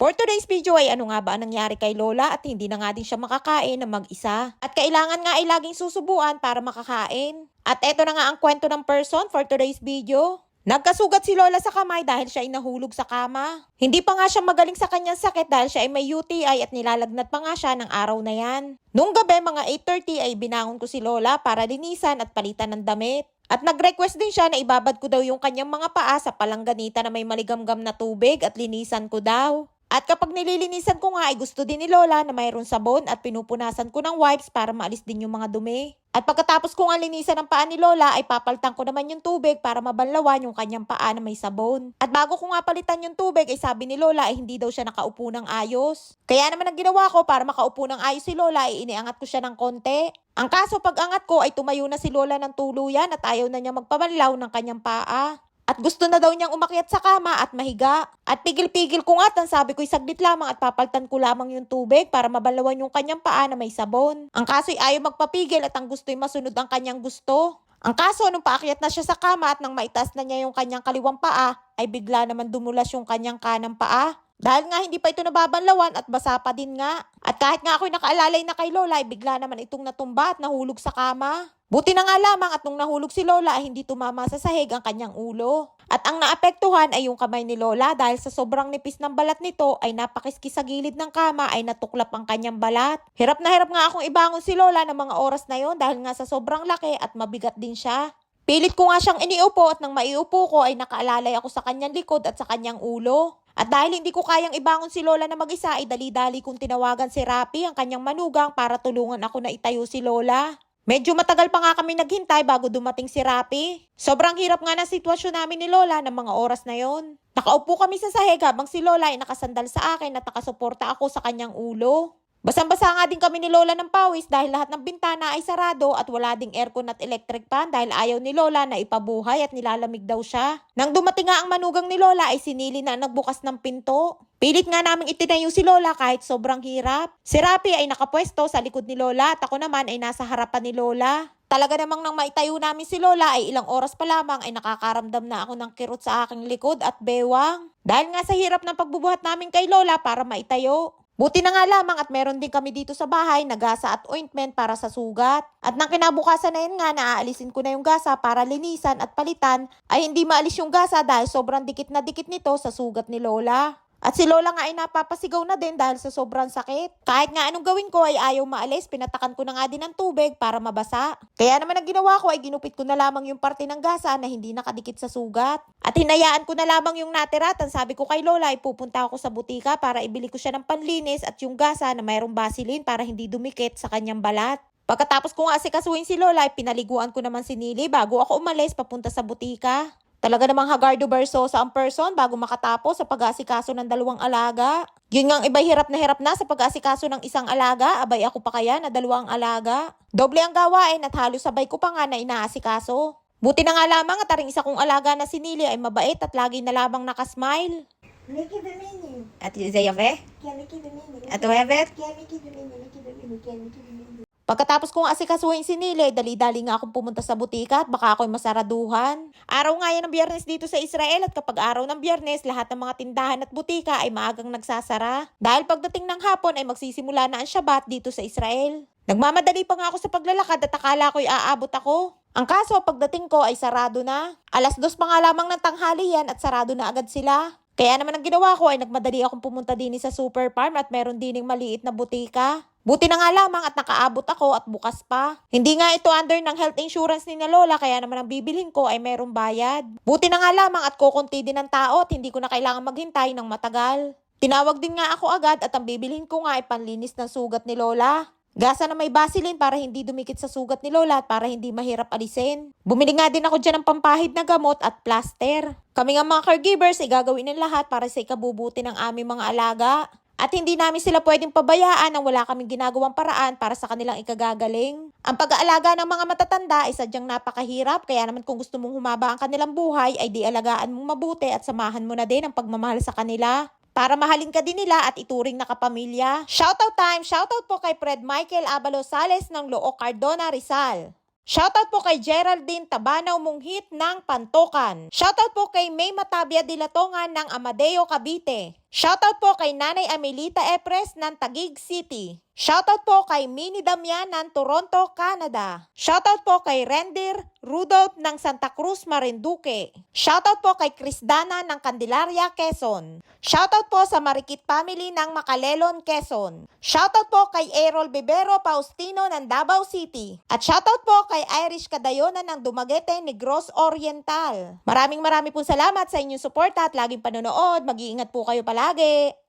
For today's video ay ano nga ba ang nangyari kay Lola at hindi na nga din siya makakain ng mag-isa. At kailangan nga ay laging susubuan para makakain. At eto na nga ang kwento ng person for today's video. Nagkasugat si Lola sa kamay dahil siya ay nahulog sa kama. Hindi pa nga siya magaling sa kanyang sakit dahil siya ay may UTI at nilalagnat pa nga siya ng araw na yan. Noong gabi mga 8:30 ay binangon ko si Lola para linisan at palitan ng damit. At nag-request din siya na ibabad ko daw yung kanyang mga paa sa palangganita na may maligamgam na tubig at linisan ko daw. At kapag nililinisan ko nga ay gusto din ni Lola na mayroon sabon at pinupunasan ko ng wipes para maalis din yung mga dumi. At pagkatapos ko nga linisan ang paa ni Lola ay papalitan ko naman yung tubig para mabanlawan yung kanyang paa na may sabon. At bago ko nga palitan yung tubig ay sabi ni Lola ay hindi daw siya nakaupo ng ayos. Kaya naman ang ginawa ko para makaupo ng ayos si Lola ay iniangat ko siya ng konti. Ang kaso pag angat ko ay tumayo na si Lola ng tuluyan at ayaw na niya magpabanlaw ng kanyang paa. At gusto na daw niyang umakyat sa kama at mahiga. At pigil-pigil ko nga at sabi ko'y saglit lamang at papaltan ko lamang yung tubig para mabalawan yung kanyang paa na may sabon. Ang kaso'y ayaw magpapigil at ang gusto'y masunod ang kanyang gusto. Ang kaso nung paakyat na siya sa kama at nang maitas na niya yung kanyang kaliwang paa, ay bigla naman dumulas yung kanyang kanang paa. Dahil nga hindi pa ito nababanlawan at basa pa din nga. At kahit nga ako'y nakaalalay na kay Lola ay bigla naman itong natumba at nahulog sa kama. Buti na nga lamang at nung nahulog si Lola ay hindi tumama sa sahig ang kanyang ulo. At ang naapektuhan ay yung kamay ni Lola dahil sa sobrang nipis ng balat nito ay napakiski sa gilid ng kama ay natuklap ang kanyang balat. Hirap na hirap nga akong ibangon si Lola ng mga oras na yon dahil nga sa sobrang laki at mabigat din siya. Pilit ko nga siyang iniupo at nang maiupo ko ay nakaalalay ako sa kanyang likod at sa kanyang ulo. At dahil hindi ko kayang ibangon si Lola na mag-isa ay dali-dali kong tinawagan si Rapi ang kanyang manugang para tulungan ako na itayo si Lola. Medyo matagal pa nga kami naghintay bago dumating si Rapi. Sobrang hirap nga ng sitwasyon namin ni Lola ng mga oras na yon. Nakaupo kami sa sahig habang si Lola ay nakasandal sa akin at nakasuporta ako sa kanyang ulo. Basang-basa nga din kami ni Lola ng pawis dahil lahat ng bintana ay sarado at wala ding aircon at electric fan dahil ayaw ni Lola na ipabuhay at nilalamig daw siya. Nang dumating nga ang manugang ni Lola ay sinili na nagbukas ng pinto. Pilit nga naming itinayo si Lola kahit sobrang hirap. Si Rapi ay nakapwesto sa likod ni Lola at ako naman ay nasa harapan ni Lola. Talaga namang nang maitayo namin si Lola ay ilang oras pa lamang ay nakakaramdam na ako ng kirot sa aking likod at bewang. Dahil nga sa hirap ng pagbubuhat namin kay Lola para maitayo. Buti na nga lamang at meron din kami dito sa bahay na gasa at ointment para sa sugat. At nang kinabukasan na yun nga na aalisin ko na yung gasa para linisan at palitan ay hindi maalis yung gasa dahil sobrang dikit na dikit nito sa sugat ni Lola. At si Lola nga ay napapasigaw na din dahil sa sobrang sakit. Kahit nga anong gawin ko ay ayaw maalis, pinatakan ko na nga din ng tubig para mabasa. Kaya naman ang ginawa ko ay ginupit ko na lamang yung parte ng gasa na hindi nakadikit sa sugat. At hinayaan ko na lamang yung natira at sabi ko kay Lola ay pupunta ako sa butika para ibili ko siya ng panlinis at yung gasa na mayroong Vaseline para hindi dumikit sa kanyang balat. Pagkatapos ko nga asikasuhin si Lola ay pinaliguan ko naman si Nili bago ako umalis papunta sa butika. Talaga namang hagardo bersosa ang person bago makatapos sa pag-aasikaso ng dalawang alaga. Yun nga ang iba'y hirap na sa pag-aasikaso ng isang alaga, abay ako pa kaya na dalawang alaga. Doble ang gawain at halos sabay ko pa nga na inaasikaso. Buti na nga lamang at aring isa kong alaga na si Nili ay mabait at lagi na lamang nakasmile. Mickey the Minnie. At Zayabe? Kaya Mickey the Minnie. At Webet? Kaya Mickey the Minnie. Mickey the Minnie. Kaya Mickey the Minnie. Pagkatapos kong asikasuhin si Nili, dali-dali nga akong pumunta sa butika at baka ako'y masaraduhan. Araw nga yan ng Biyernes dito sa Israel at kapag araw ng Biyernes, lahat ng mga tindahan at butika ay maagang nagsasara. Dahil pagdating ng hapon ay magsisimula na ang Shabbat dito sa Israel. Nagmamadali pa nga ako sa paglalakad at akala ko'y aabot ako. Ang kaso, pagdating ko ay sarado na. 2:00 pa nga lamang ng tanghali yan at sarado na agad sila. Kaya naman ang ginawa ko ay nagmadali akong pumunta din sa Super Farm at meron dining maliit na butika. Buti na nga lamang at nakaabot ako at bukas pa. Hindi nga ito under ng health insurance ni na Lola kaya naman ang bibilhin ko ay merong bayad. Buti na nga lamang at kukunti din ng tao at hindi ko na kailangan maghintay ng matagal. Tinawag din nga ako agad at ang bibilhin ko nga ay panlinis ng sugat ni Lola. Gasa na may Vaseline para hindi dumikit sa sugat ni Lola at para hindi mahirap alisin. Bumili nga din ako dyan ng pampahid na gamot at plaster. Kami nga mga caregivers ay gagawin ng lahat para sa ikabubuti ng aming mga alaga. At hindi namin sila pwedeng pabayaan nang wala kaming ginagawang paraan para sa kanilang ikagagaling. Ang pag-aalaga ng mga matatanda ay sadyang napakahirap kaya naman kung gusto mong humaba ang kanilang buhay ay di alagaan mong mabuti at samahan mo na din ang pagmamahal sa kanila. Para mahalin ka din nila at ituring na kapamilya. Shoutout time! Shoutout po kay Fred Michael Abalo Sales ng Loo Cardona, Rizal. Shoutout po kay Geraldine Tabanaw Munghit ng Pantokan. Shoutout po kay May Matabia Dilatongan ng Amadeo, Cavite. Shoutout po kay Nanay Amelita Epres ng Taguig City. Shoutout po kay Minnie Damian ng Toronto, Canada. Shoutout po kay Rendir Rudolph ng Santa Cruz, Marinduque. Shoutout po kay Chris Dana ng Candelaria, Quezon. Shoutout po sa Marikit family ng Macalelon, Quezon. Shoutout po kay Errol Bibero Faustino ng Davao City. At shoutout po kay Irish Cadayona ng Dumaguete, Negros Oriental. Maraming po salamat sa inyong suporta at laging panonood. Mag-iingat po kayo palagi.